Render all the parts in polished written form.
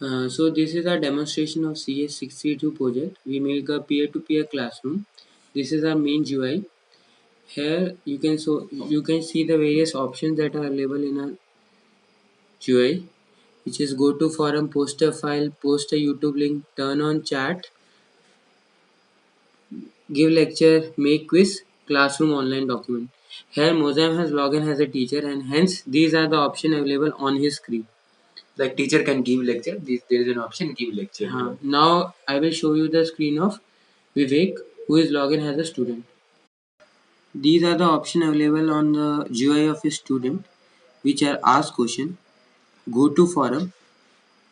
So this is our demonstration of CS632 project. We make a peer-to-peer classroom. This is our main GUI. Here you can see the various options that are available in our GUI, which is go to forum, post a file, post a YouTube link, turn on chat, give lecture, make quiz, classroom online document. Here Mozam has logged in as a teacher, and hence these are the options available on his screen. Like teacher can give lecture. There is an option give lecture. Now I will show you the screen of Vivek, who is logged in as a student. These are the options available on the GUI of a student, which are ask question, go to forum,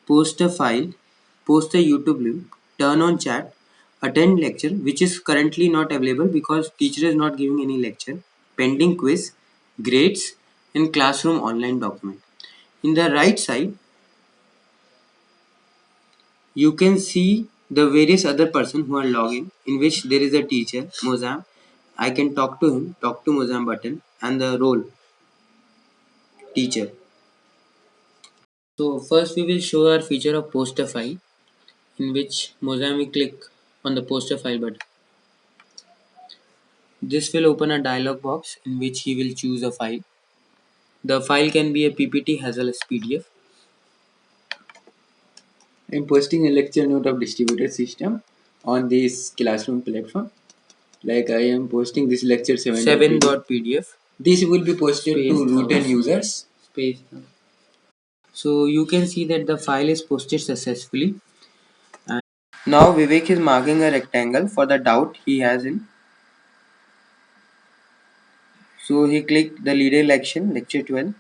post a file, post a YouTube link, turn on chat, attend lecture, which is currently not available because teacher is not giving any lecture, pending quiz, grades, and classroom online document. In the right side, you can see the various other person who are logging, in which there is a teacher, Mozam. I can talk to him, talk to Mozam button, and the role, teacher. So first we will show our feature of poster file, in which Mozam will click on the poster file button. This will open a dialog box in which he will choose a file. The file can be a PPT as well as PDF. I'm posting a lecture note of distributed system on this classroom platform. Like I am posting this lecture 7.pdf. This will be posted Space to root and users. Space. So you can see that the file is posted successfully. And now Vivek is marking a rectangle for the doubt he has in. So he clicked the leader election lecture 12.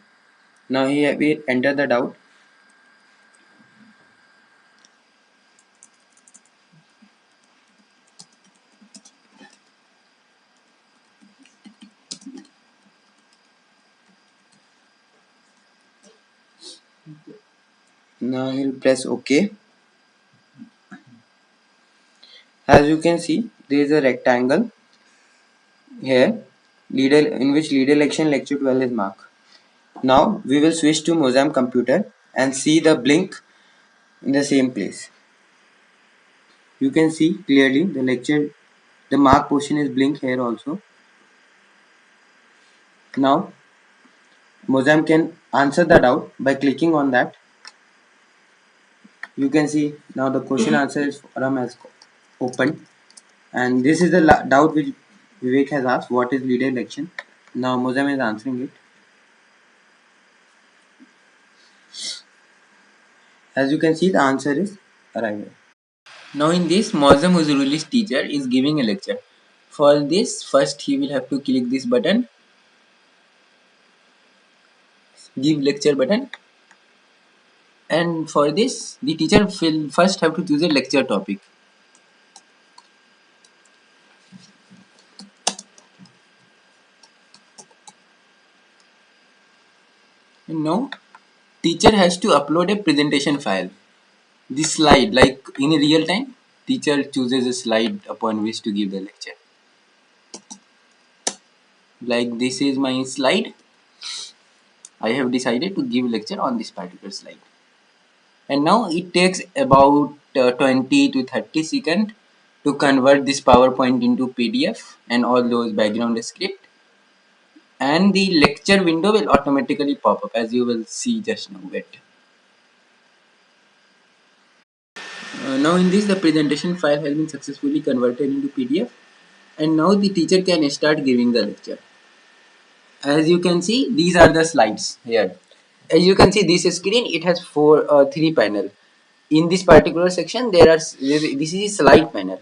Now he will enter the doubt. Now he'll press OK. As you can see, there is a rectangle here, in which leader election lecture 12 is marked. Now we will switch to Mozam computer and see the blink in the same place. You can see clearly the mark portion is blink here also. Now Mozam can answer the doubt by clicking on that. You can see now the question answer is forum has opened, and this is the doubt which Vivek has asked, what is leader election. Now Mozam is answering it. As you can see, the answer is arrival. Now in this, Mozam, who is a release teacher, is giving a lecture. For this, first he will have to click this button, give lecture button, and for this, the teacher will first have to choose a lecture topic. And now, teacher has to upload a presentation file. This slide, like in a real time, teacher chooses a slide upon which to give the lecture. Like this is my slide. I have decided to give lecture on this particular slide. And now it takes about 20 to 30 seconds to convert this PowerPoint into PDF and all those background script, and the lecture window will automatically pop up, as you will see just now. Wait. Now in this, the presentation file has been successfully converted into PDF, and now the teacher can start giving the lecture. As you can see, these are the slides here. As you can see, this screen, it has three panel. In this particular section, this is slide panel,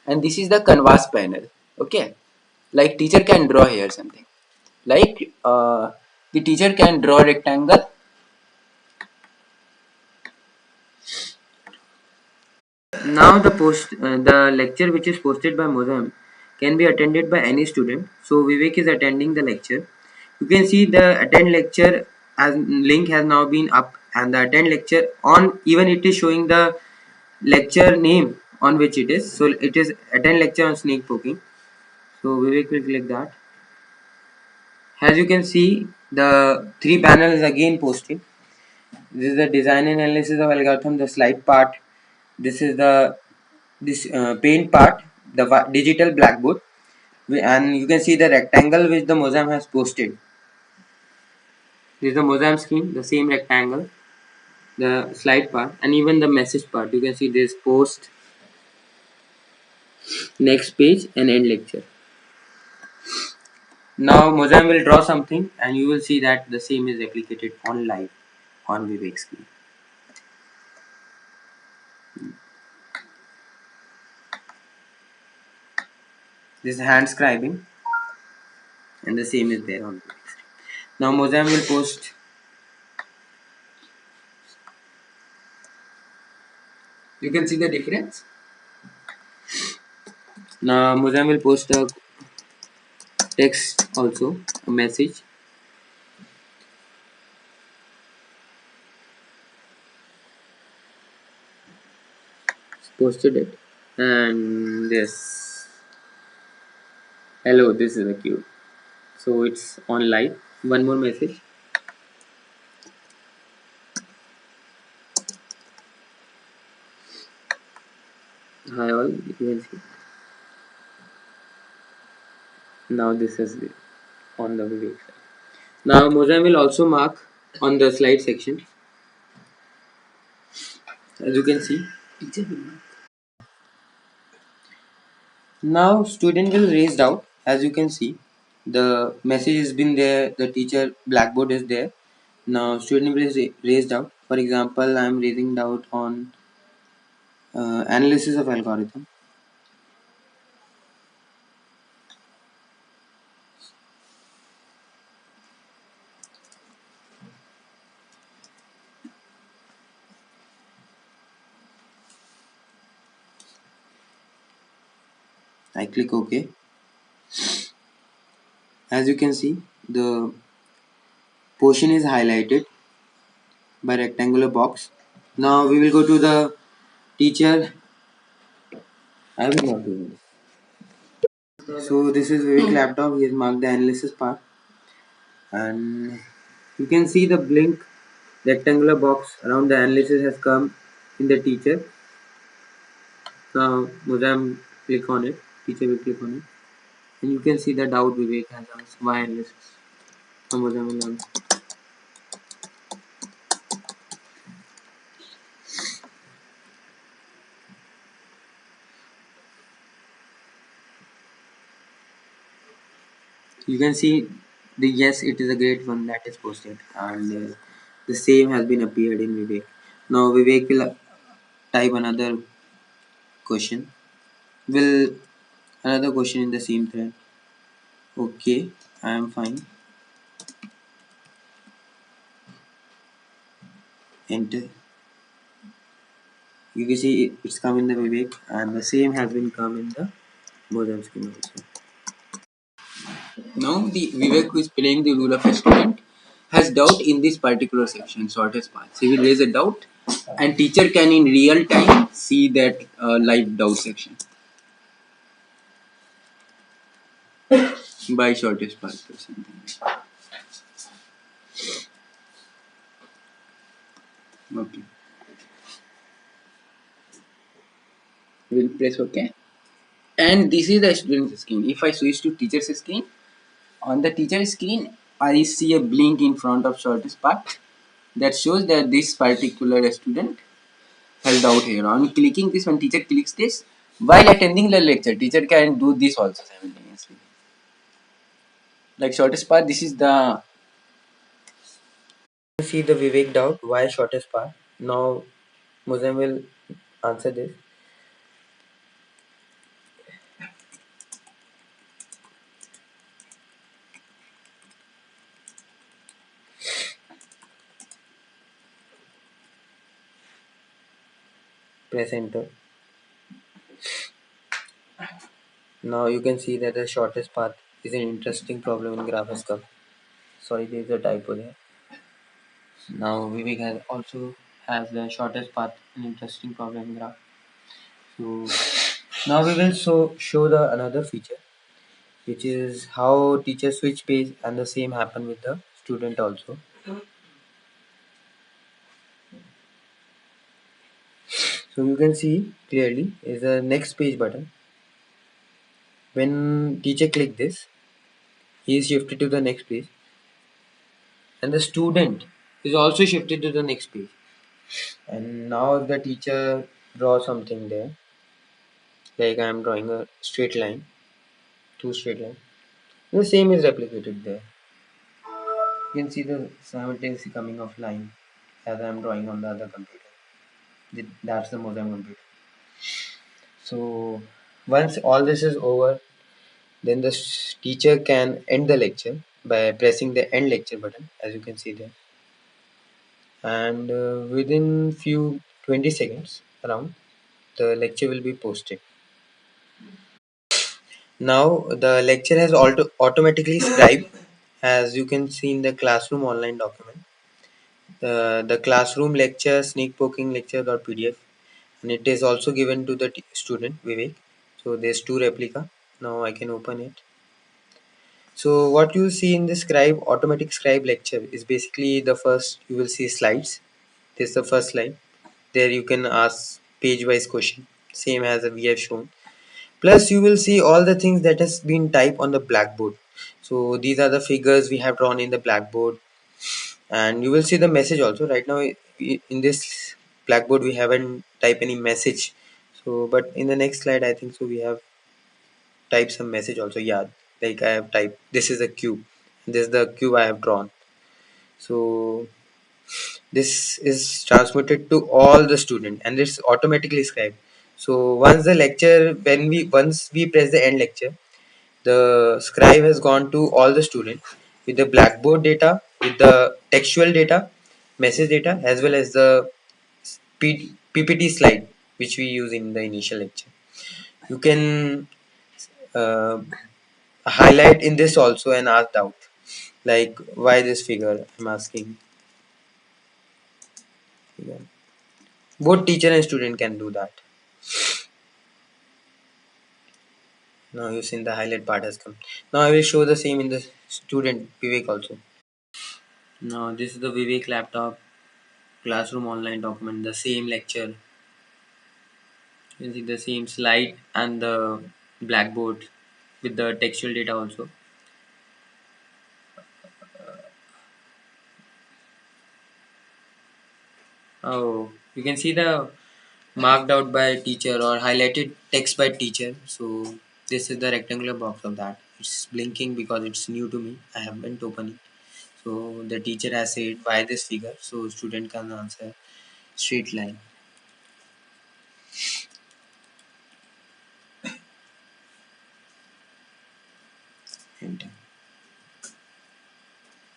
and this is the canvas panel. Okay, like teacher can draw here something. Like the teacher can draw rectangle. Now the lecture which is posted by Mozam can be attended by any student. So Vivek is attending the lecture. You can see the attend lecture as link has now been up, and the attend lecture on, even it is showing the lecture name on which it is. So it is attend lecture on snake poking. So Vivek will click that. As you can see, the three panels again posted. This is the design and analysis of algorithm, the slide part. This is the paint part, the digital blackboard, and you can see the rectangle which the Mozam has posted. This is the Mozam scheme, the same rectangle, the slide part, and even the message part. You can see this post, next page, and end lecture. Now Mozam will draw something, and you will see that the same is replicated on live on Vivek screen. This is hand scribing, and the same is there on Vivek screen. Now Mozam will post. You can see the difference. Now Mozam will post a text also, a message. Posted it, and this. Hello, this is a cute. So it's on live. One more message. Hi all, you can see. Now this is on the Vivek side. Now Mozam will also mark on the slide section, as you can see. Now student will raise doubt, as you can see. The message has been there, the teacher blackboard is there. Now student will raise doubt. For example, I am raising doubt on analysis of algorithm. I click OK. As you can see, the portion is highlighted by rectangular box. Now we will go to the teacher. I will not do this. So this is Vivek laptop. He has marked the analysis part, and you can see the blink rectangular box around the analysis has come in the teacher. Now Mozam click on it. Teacher will click on it, and you can see the doubt Vivek has asked why analysis. So Mozam will answer. You can see the yes, it is a great one that is posted, and the same has been appeared in Vivek. Now Vivek will type another question. Will another question in the same thread. Okay, I am fine. Enter. You can see it's come in the Vivek, and the same has been come in the Mozam scheme also. Now the Vivek who is playing the role of a student has doubt in this particular section, shortest path. He will raise a doubt, and teacher can in real time see that live doubt section by shortest path or something. Okay. We'll press OK. And this is the student's screen. If I switch to teacher's screen, on the teacher's screen, I see a blink in front of shortest path that shows that this particular student has doubt here. On clicking this, when teacher clicks this, while attending the lecture, teacher can do this also simultaneously. Like shortest path, this is the See the Vivek doubt. Why shortest path? Now Mozam will answer this. Press enter. Now you can see that the shortest path is an interesting problem in GraphScup. Sorry, there is a typo there. Now Vivek has also has the shortest path, an interesting problem in graph. So now we will show the another feature, which is how teacher switch page, and the same happen with the student also. So you can see clearly is the next page button. When teacher click this, he is shifted to the next page, and the student is also shifted to the next page. And now if the teacher draw something there, like I am drawing a straight line, two straight lines, the same is replicated there. You can see the simultaneously coming of line as I am drawing on the other computer. That's the Mosaic computer. So once all this is over, then the teacher can end the lecture by pressing the end lecture button, as you can see there. And within few 20 seconds around, the lecture will be posted. Now the lecture has automatically scribed, as you can see in the classroom online document. The classroom lecture sneak poking lecture.pdf, and it is also given to the student Vivek. So there's two replica. Now I can open it. So what you see in the scribe automatic scribe lecture is basically the first you will see slides. This is the first slide. There you can ask page wise question, same as we have shown. Plus you will see all the things that has been typed on the blackboard. So these are the figures we have drawn in the blackboard, and you will see the message also. Right now in this blackboard we haven't typed any message. So but in the next slide I think so we have typed some message also. Yeah, like I have typed this is a cube. This is the cube I have drawn. So this is transmitted to all the student and it's automatically scribed. So once the lecture once we press the end lecture, the scribe has gone to all the students with the blackboard data, with the textual data, message data, as well as the PPT slide which we use in the initial lecture. You can uh, highlight in this also and ask doubt, like why this figure I'm asking. Both teacher and student can do that. Now you've seen the highlight part has come. Now I will show the same in the student Vivek also. Now this is the Vivek laptop classroom online document, the same lecture. You can see the same slide and the blackboard with the textual data also. Oh, you can see the marked out by teacher or highlighted text by teacher. So this is the rectangular box of that. It's blinking because it's new to me. I haven't opened it. So the teacher has said why this figure. So student can answer straight line. Enter.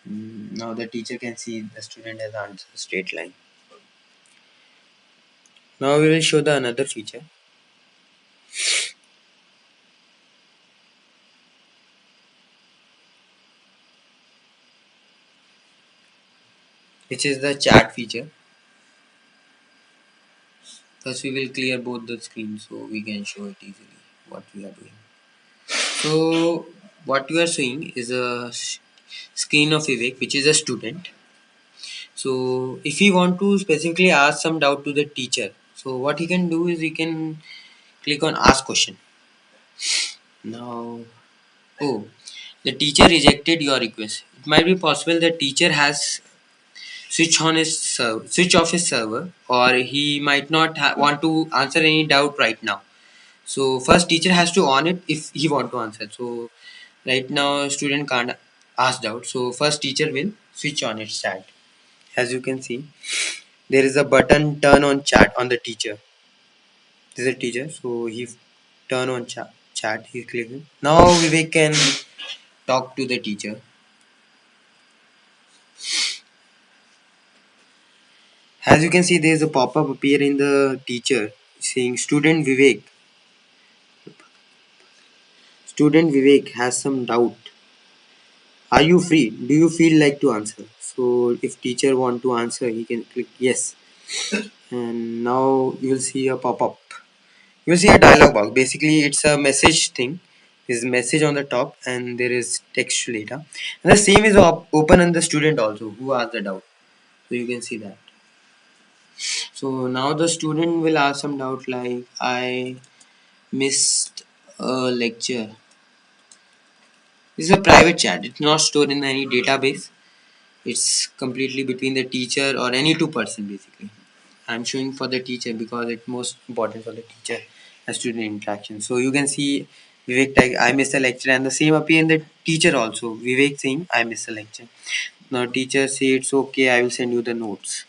Now the teacher can see the student has answered straight line. Now we will show the another feature, which is the chat feature. First we will clear both the screens so we can show it easily what we are doing. So what you are seeing is a screen of Vivek, which is a student. So if he want to specifically ask some doubt to the teacher, so what he can do is he can click on ask question. Now, oh, the teacher rejected your request. It might be possible the teacher has switch off his server, or he might not want to answer any doubt right now. So first teacher has to on it if he want to answer. So right now student can't ask doubt. So first teacher will switch on its chat. As you can see, there is a button turn on chat on the teacher. This is a teacher, so he turn on chat. He clicking. Now Vivek can talk to the teacher. As you can see, there is a pop-up appear in the teacher saying student Vivek. Student Vivek has some doubt. Are you free? Do you feel like to answer? So if teacher want to answer, he can click yes. And now you will see a pop-up. You will see a dialog box. Basically, it's a message thing. There's message on the top and there is text later. And the same is open on the student also who asked the doubt. So you can see that. So now the student will ask some doubt like I missed a lecture. This is a private chat. It's not stored in any database. It's completely between the teacher or any two person basically. I'm showing for the teacher because it's most important for the teacher and student interaction. So you can see Vivek tag I missed a lecture and the same appear in the teacher also. Vivek saying I missed a lecture. Now teacher say it's okay, I will send you the notes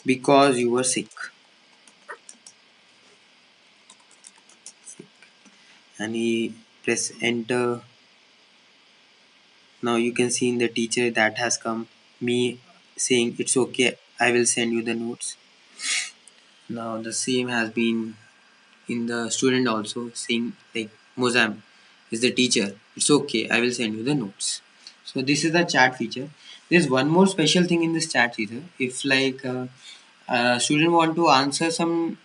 because you were sick. And he press enter. Now you can see in the teacher that has come me saying it's okay, I will send you the notes. Now the same has been in the student also saying like Mozam is the teacher. It's okay, I will send you the notes. So this is the chat feature. There's one more special thing in this chat feature. If like student want to answer some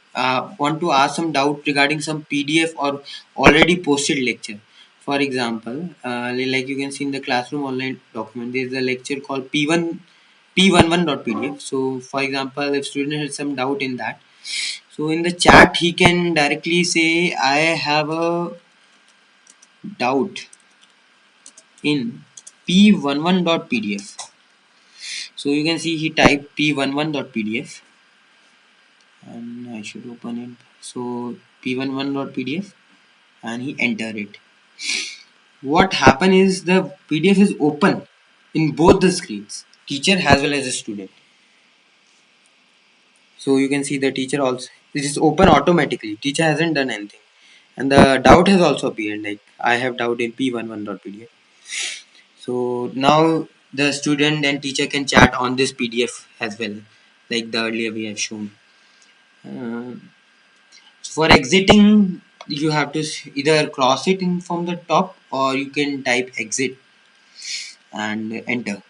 want to ask some doubt regarding some PDF or already posted lecture. For example, like you can see in the classroom online document, there is a lecture called P11.pdf. So for example, if student has some doubt in that, so in the chat he can directly say I have a doubt in P11.pdf. So you can see he typed P11.pdf and I should open it. So P11.pdf and he enter it. What happen is the PDF is open in both the screens, teacher as well as the student. So you can see the teacher also, this is open automatically, teacher hasn't done anything, and the doubt has also appeared like I have doubt in P11.pdf. So now the student and teacher can chat on this PDF as well, like the earlier we have shown. uh, for exiting you have to either cross it in from the top or you can type exit and enter.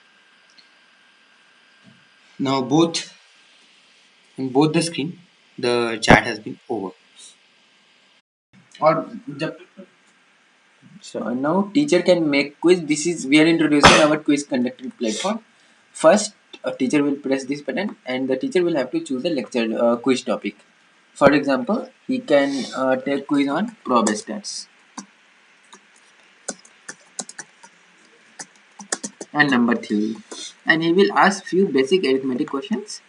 Now both in both the screen the chat has been over. Or so now teacher can make quiz. This is we are introducing our quiz conductor platform. First, a teacher will press this button, and the teacher will have to choose a lecture quiz topic. For example, he can take quiz on probe stats and number theory, and he will ask few basic arithmetic questions.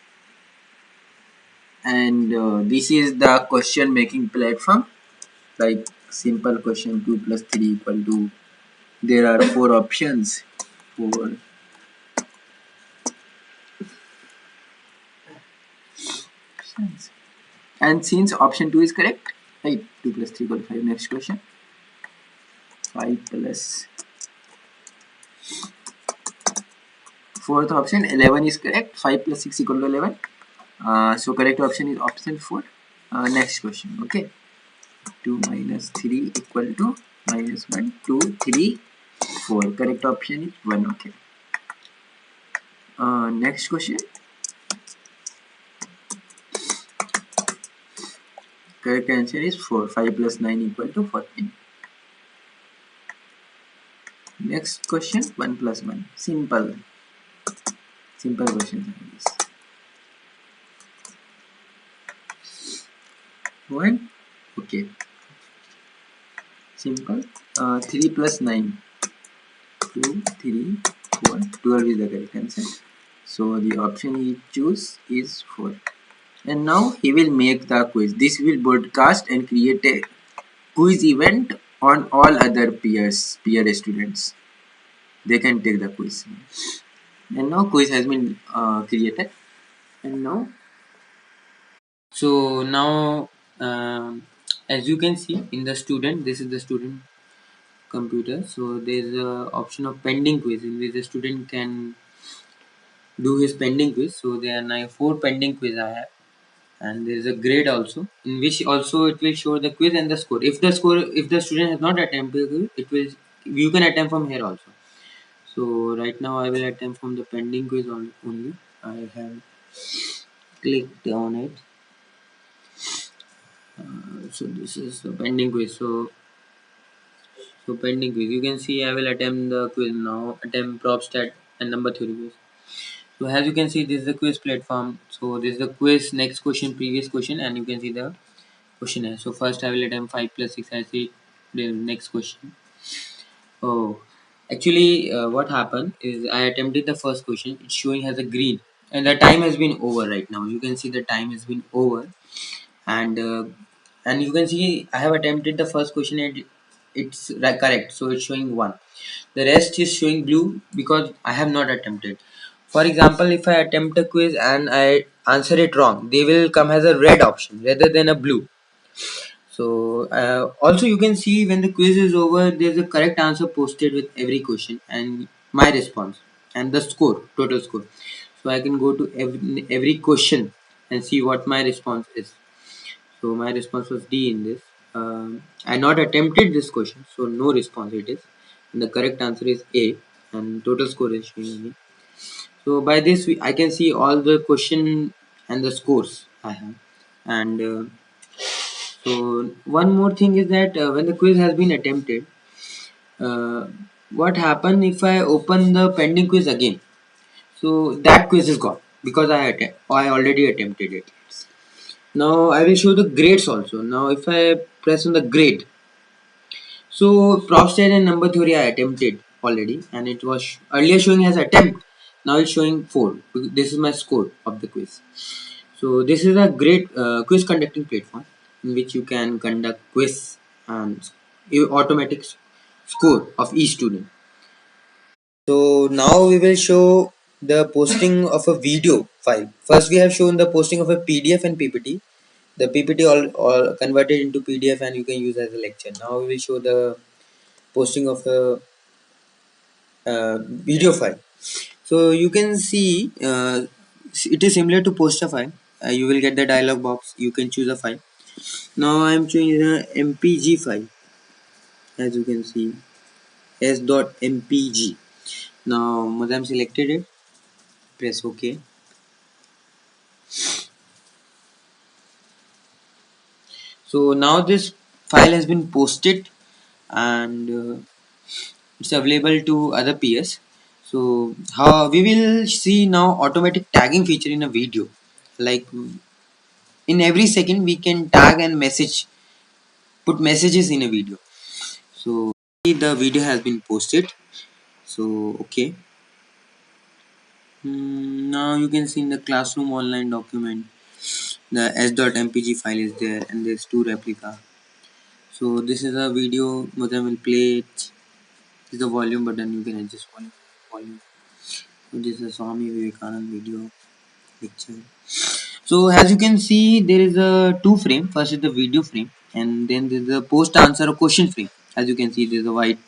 And this is the question making platform. Like simple question 2 + 3 = there are four options. Four. And since option 2 is correct, right, 2 + 3 = 5. Next question. 5 plus fourth option 11 is correct. 5 + 6 = 11. So correct option is option 4. Next question. Okay. 2 minus 3 equal to minus 1, 2, 3, 4. Correct option is 1. Okay. Next question. Correct answer is 4. 5 plus 9 equal to 14. Next question 1 plus 1. Simple. Simple questions like this. 1. Okay. Simple. 3 plus 9. 2, 3, 4. 12 is the correct answer. So the option he choose is 4. And now he will make the quiz. This will broadcast and create a quiz event on all other peer students. They can take the quiz. And now quiz has been created. And now So now as you can see in the student, this is the student computer. So there's a option of pending quiz in which the student can do his pending quiz. So there are now 4 pending quiz I have, and there is a grade also in which also it will show the quiz and the score. If the student has not attempted it, it will you can attempt from here also. So right now I will attempt from the pending quiz only. I have clicked on it. So this is the pending quiz. So So pending quiz. You can see I will attempt the quiz now. Attempt prop stat and number theory quiz. So as you can see, this is the quiz platform. So this is the quiz, next question, previous question, and you can see the questionnaire. So first I will attempt 5 plus 6. I see the next question. Oh, actually, what happened is I attempted the first question. It's showing as a green, and the time has been over right now. You can see the time has been over, and you can see I have attempted the first question and it's correct. So it's showing one. The rest is showing blue because I have not attempted. For example, if I attempt a quiz and I answer it wrong, they will come as a red option rather than a blue. So also you can see when the quiz is over, there's a correct answer posted with every question and my response and the score, total score. So I can go to every question and see what my response is. So my response was D in this. I not attempted this question, so no response it is. And the correct answer is A, and total score is showing me. So by this I can see all the question and the scores I have. And so one more thing is that when the quiz has been attempted, uh, what happen if I open the pending quiz again? So that quiz is gone because I already attempted it. Now I will show the grades also. Now if I press on the grade, so prop state and number theory I attempted already, and it was earlier showing as attempt. Now it's showing 4. This is my score of the quiz. So this is a great quiz conducting platform in which you can conduct quiz and automatic score of each student. So now we will show the posting of a video file. First we have shown the posting of a PDF and PPT. The PPT all converted into PDF and you can use as a lecture. Now we will show the posting of a video file. So you can see it is similar to post a file. You will get the dialog box. You can choose a file. Now I am choosing a MPG file, as you can see s.mpg. Now once I am selected it, press OK. So now this file has been posted and it's available to other peers. So how we will see now automatic tagging feature in a video. Like in every second we can tag and put messages in a video. So the video has been posted. So okay. Now you can see in the classroom online document the s.mpg file is there and there's two replica. So this is a video. Modem will play it. This is the volume button. You can adjust volume. So this is a Swami Vivekanand video picture. So as you can see, there is a two frame. First is the video frame, and then there is a post answer or question frame. As you can see, there is a white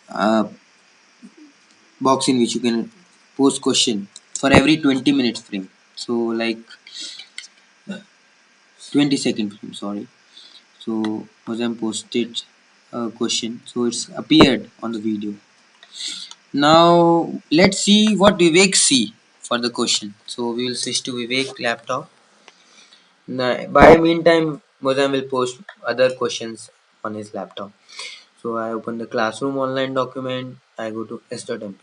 uh, box in which you can post question for every 20 minutes frame. So like 20-second frame. Sorry. So Mozam posted a question, so it's appeared on the video. Now let's see what Vivek see for the question. So we will switch to Vivek laptop. Now, by meantime, Mozam will post other questions on his laptop. So I open the classroom online document. I go to s.mpg.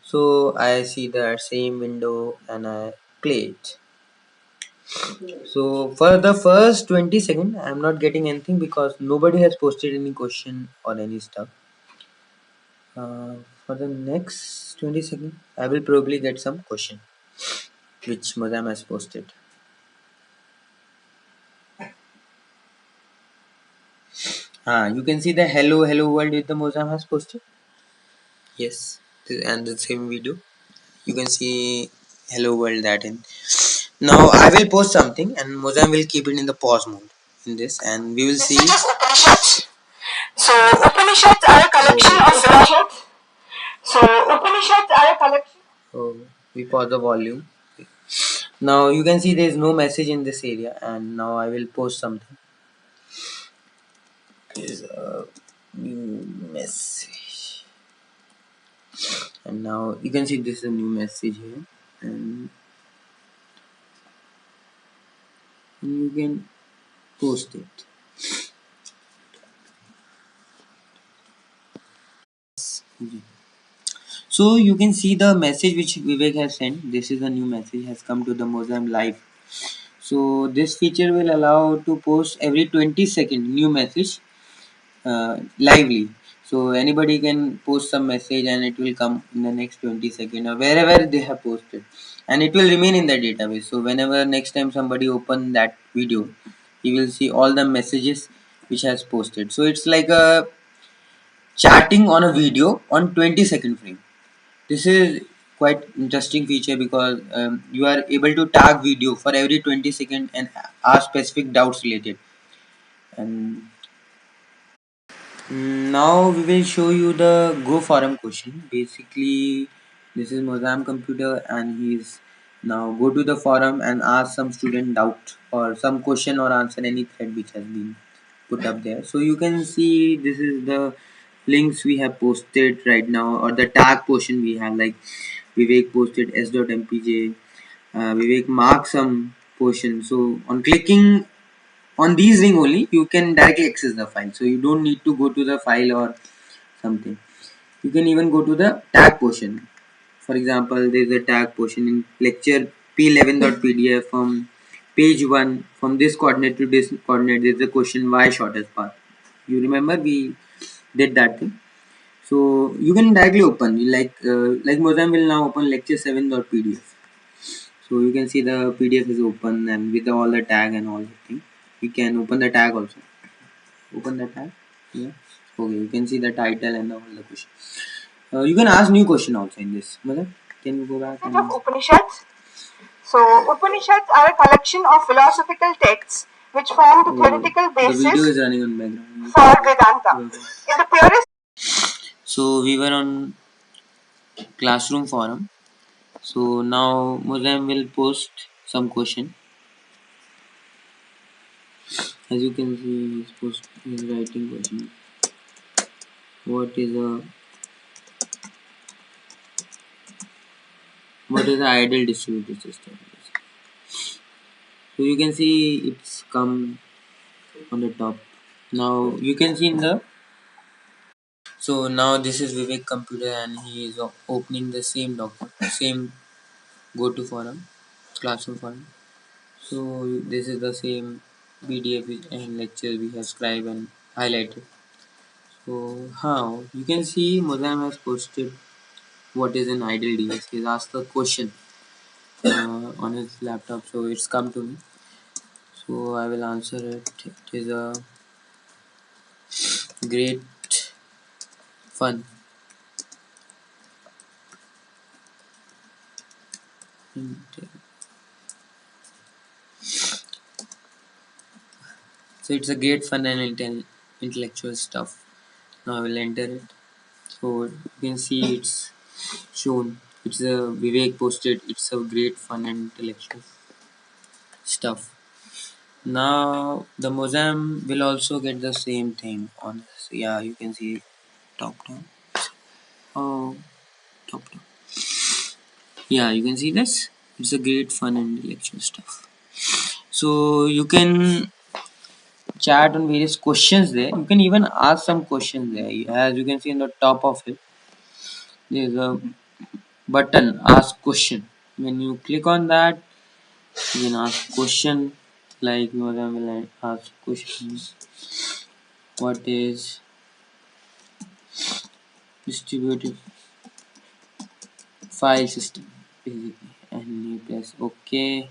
So I see that same window and I play it. So for the first 20 seconds, I'm not getting anything because nobody has posted any question or any stuff. For the next 20 seconds, I will probably get some question which Mozam has posted. You can see the hello world with the Mozam has posted. Yes, and the same video. You can see hello world that in. Now I will post something and Mozam will keep it in the pause mode in this and we will see. Upanishads. So Upanishads are a collection of Upanishads. So Upanishads are a collection. So we pause the volume. Now you can see there is no message in this area and now I will post something. Is a new message and now you can see this is a new message here and you can post it. Okay. So you can see the message which Vivek has sent. This is a new message has come to the Mozam Live. So this feature will allow to post every 20-second new message lively. So anybody can post some message and it will come in the next 20 seconds or wherever they have posted, and it will remain in the database. So whenever next time somebody open that video, he will see all the messages which has posted. So it's like a chatting on a video on 20-second frame. This is quite interesting feature because you are able to tag video for every 20 seconds and ask specific doubts related. And now we will show you the Go forum question. Basically, this is Mozam computer and he's now go to the forum and ask some student doubt or some question or answer any thread which has been put up there. So you can see this is the links we have posted right now or the tag portion we have, like Vivek posted s.mpj, Vivek mark some portion. So on clicking on these link only you can directly access the file, so you don't need to go to the file or something. You can even go to the tag portion. For example, there is a tag portion in lecture p11.pdf from page 1, from this coordinate to this coordinate there is a question why shortest path. You remember we did that thing. So you can directly open like Mozam will now open lecture 7.pdf. So you can see the PDF is open and with all the tag and all the thing. You can open the tag also. Open the tag. Yeah. Okay, you can see the title and all the question. You can ask new question also in this. Mother, can you go back? Set of Upanishads. So, Upanishads are a collection of philosophical texts which form the theoretical basis. The video is running on background. For Vedanta. In the purest. So we were on classroom forum. So now Muslim will post some question. As you can see, he's writing question. What is the ideal distributed system? So you can see it's come on the top. Now you can see in the, so now this is Vivek computer and he is opening the same document, same go to forum, classroom forum. So this is the same PDF and lecture we have scribed and highlighted. So how you can see Mozam has posted what is an ideal device. He's asked the question on his laptop, so it's come to me. So I will answer it. It is a great fun. So it's a great fun and intellectual stuff. Now I will enter it. So you can see it's shown. It's a Vivek posted. It's a great fun and intellectual stuff. Now the Mozam will also get the same thing on this. Yeah, you can see top down. Oh, top down. Yeah, you can see this. It's a great fun and intellectual stuff. So you can chat on various questions there. You can even ask some questions there. As you can see in the top of it, there's a button ask question. When you click on that, you can ask question like Mozam will ask questions. What is distributed file system basically, and you press okay.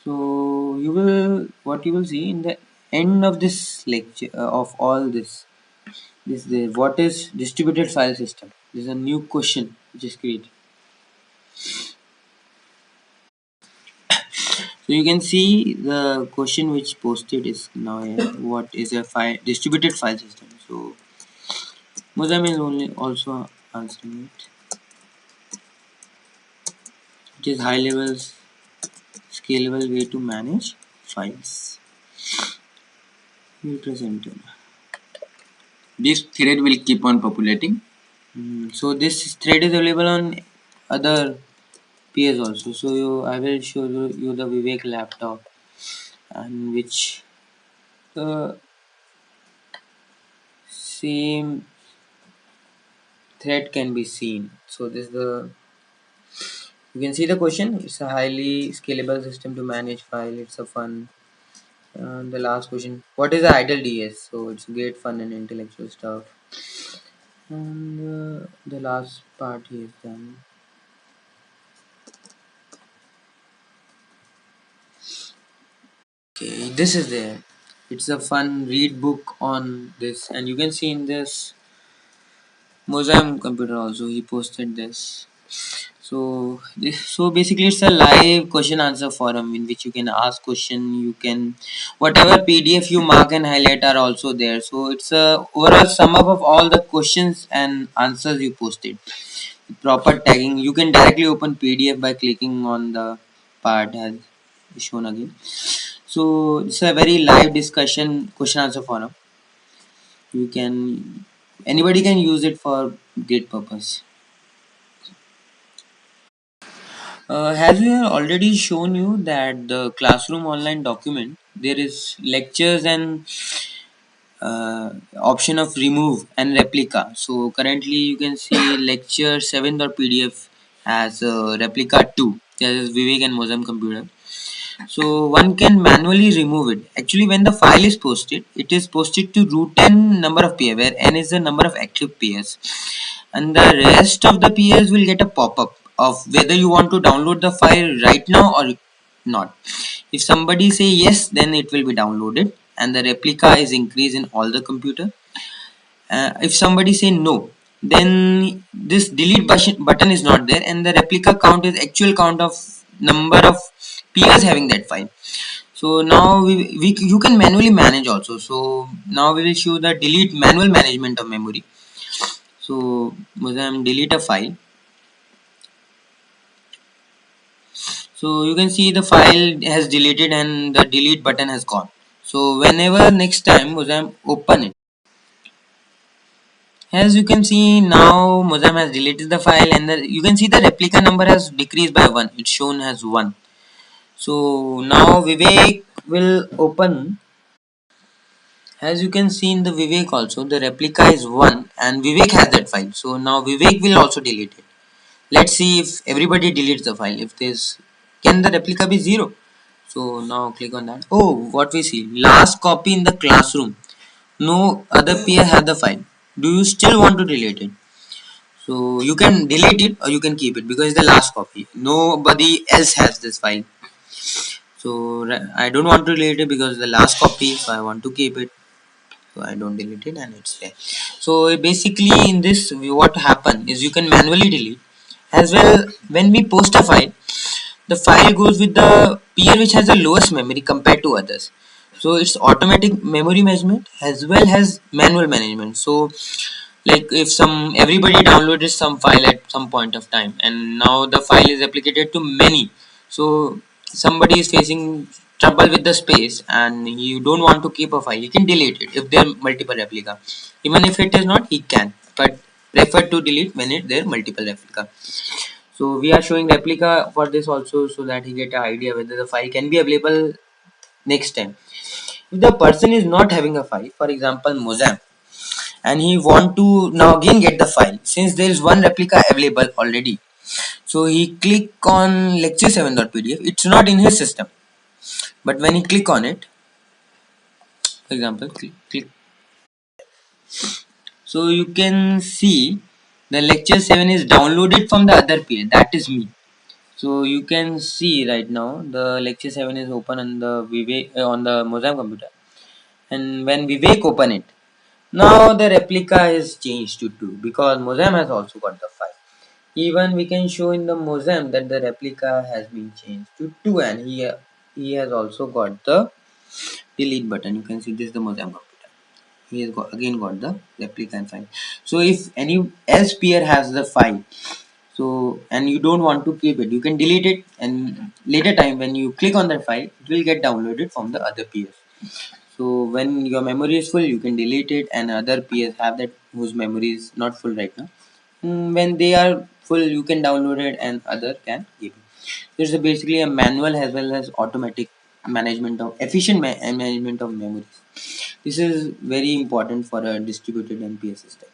So you will, what you will see in the end of this lecture of all this the what is distributed file system. This is a new question which is created. So you can see the question which posted is now here. What is a distributed file system? So Mozam is only also answering it. It is high level scalable way to manage files. Filter center. This thread will keep on populating. So this thread is available on other PS also. So I will show you the Vivek laptop and which uh, same thread can be seen. So this is the, you can see the question. It's a highly scalable system to manage file. It's a fun. And the last question, what is the idle DS? So it's great fun and intellectual stuff. And the last part here is done. Okay, this is there. It's a fun read book on this, and you can see in this Mosaic computer also he posted this. So basically it's a live question answer forum in which you can ask question. You can whatever PDF you mark and highlight are also there. So it's a overall sum up of all the questions and answers you posted. Proper tagging. You can directly open PDF by clicking on the part as shown again. So it's a very live discussion question answer forum. You can anybody can use it for great purpose. Has we have already shown you that the classroom online document there is lectures and option of remove and replica. So currently you can see lecture 7.pdf as replica 2. That is Vivek and Mozam computer. So one can manually remove it. Actually, when the file is posted, it is posted to root n number of peers, where n is the number of active peers, and the rest of the peers will get a pop-up of whether you want to download the file right now or not. If somebody say yes, then it will be downloaded, and the replica is increased in all the computer. If somebody say no, then this delete button is not there, and the replica count is actual count of number of peers having that file. So now we you can manually manage also. So now we will show the delete manual management of memory. So Mozam delete a file. So you can see the file has deleted and the delete button has gone. So whenever next time Mozam open it, as you can see now Mozam has deleted the file, and you can see the replica number has decreased by 1. It's shown as 1. So now Vivek will open. As you can see in the Vivek also, the replica is 1 and Vivek has that file. So now Vivek will also delete it. Let's see if everybody deletes the file. If this, can the replica be 0? So now click on that. Oh, what we see, last copy in the classroom. No other peer have the file. Do you still want to delete it? So you can delete it or you can keep it because it's the last copy. Nobody else has this file. So I don't want to delete it because the last copy, so I want to keep it. So I don't delete it and it's there. So basically in this what happen is you can manually delete as well. When we post a file, the file goes with the peer which has the lowest memory compared to others. So it's automatic memory management as well as manual management. So like if everybody downloaded some file at some point of time and now the file is replicated to many, so somebody is facing trouble with the space and you don't want to keep a file, you can delete it if there are multiple replica. Even if it is not, he can, but prefer to delete when there are multiple replica. So we are showing replica for this also so that he get an idea whether the file can be available next time. If the person is not having a file, for example Mozam, and he want to now again get the file since there is one replica available already, so he click on lecture7.pdf. It's not in his system, but when he click on it, for example click, so you can see the lecture 7 is downloaded from the other page, that is me. So you can see right now the lecture 7 is open on the Vivek on the Mozam computer, and when Vivek open it, now the replica is changed to 2 because Mozam has also got the file. Even we can show in the Mozam that the replica has been changed to 2 and he has also got the delete button. You can see this is the Mozam computer. He has again got the replica and file. So if any else peer has the file, so and you don't want to keep it, you can delete it, and later time when you click on that file, it will get downloaded from the other peers. So when your memory is full, you can delete it, and other peers have that whose memory is not full right now. When they are full, you can download it, and other can keep it. There's basically a manual as well as automatic management of memories. This is very important for a distributed MPS system.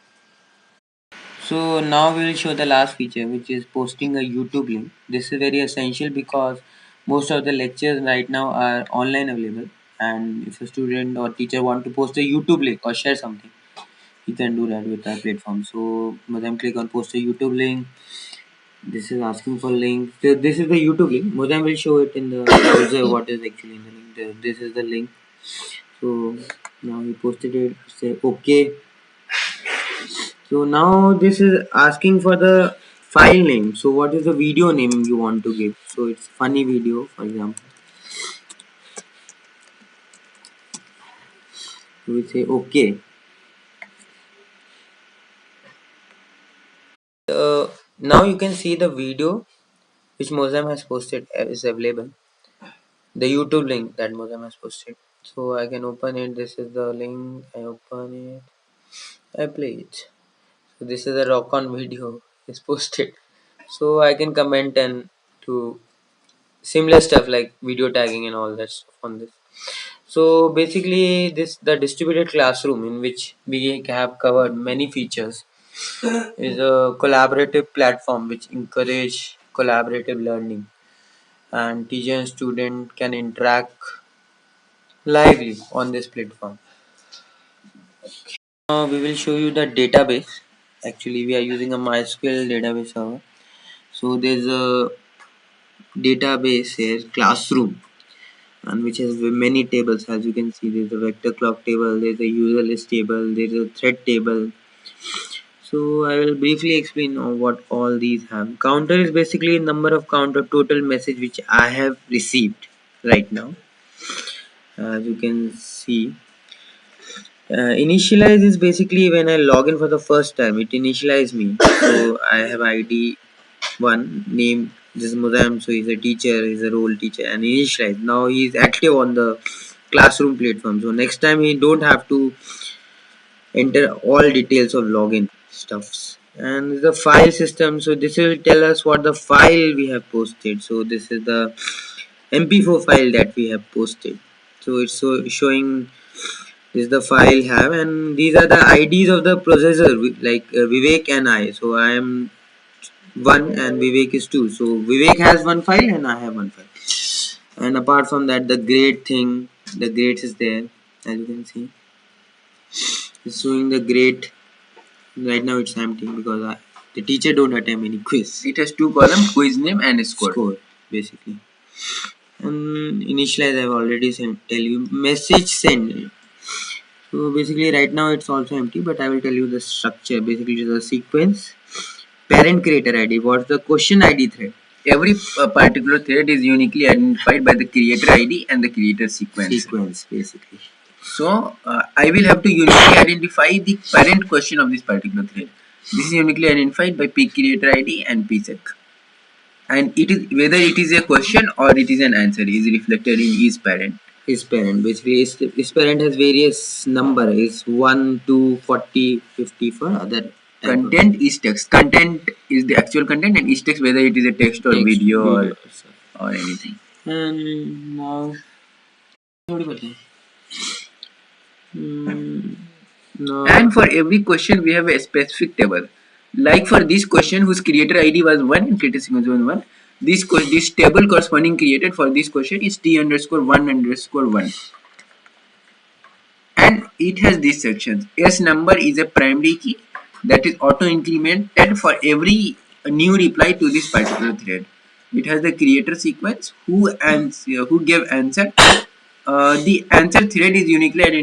So now we will show the last feature, which is posting a YouTube link. This is very essential because most of the lectures right now are online available, and if a student or teacher want to post a YouTube link or share something, he can do that with our platform. So Mozam click on post a YouTube link. This is asking for link. So this is the YouTube link. Mozam will show it in the browser what is actually in the link. This is the link. So now we posted it. Say okay. So now this is asking for the file name. So what is the video name you want to give? So it's funny video, for example. So we say okay. Now you can see the video which Mozam has posted is available. The YouTube link that Mozam has posted. So I can open it. This is the link. I open it. I play it. So this is the rock on video is posted. So I can comment and do similar stuff like video tagging and all that stuff on this. So basically this the distributed classroom in which we have covered many features is a collaborative platform which encourage collaborative learning, and teacher and student can interact lively on this platform. Now we will show you the database. Actually we are using a MySQL database server. So there's a database here, classroom, and which has many tables. As you can see, there's a vector clock table, there's a user list table, there's a thread table. So I will briefly explain on what all these have. Counter is basically number of count of total message which I have received right now. As you can see, initialize is basically when I log in for the first time, it initializes me. So I have ID one name. This is Muzam, so he's a teacher, he's a role teacher, and initialized. Now he's active on the classroom platform. So next time he don't have to enter all details of login stuffs. And the file system. So this will tell us what the file we have posted. So this is the MP4 file that we have posted. So it's showing this the file have, and these are the IDs of the processor like Vivek and I. So I am one and Vivek is two. So Vivek has one file and I have one file. And apart from that, the grade thing, the grades is there, as you can see. It's showing the grade. Right now it's empty because the teacher don't attempt any quiz. It has two columns, quiz name and score. Score basically. And initialize I've already tell you. Message send. So basically right now it's also empty, but I will tell you the structure. Basically the sequence. Parent creator ID. What's the question ID thread? Every particular thread is uniquely identified by the creator ID and the creator sequence. Sequence basically. So I will have to uniquely identify the parent question of this particular thread. This is uniquely identified by p creator ID and psec. And it is whether it is a question or it is an answer is reflected in each parent. His parent basically his parent has various number is 1 2 40 50 for other. Content is text. Content is the actual content, and is text whether it is a text or video or anything. And now no. And for every question we have a specific table. Like for this question whose creator ID was 1 and creator sequence was 1, this table corresponding created for this question is t underscore 1 underscore 1. And it has these sections. S number is a primary key that is auto incremented for every new reply to this particular thread. It has the creator sequence who gave answer. The answer thread is uniquely identified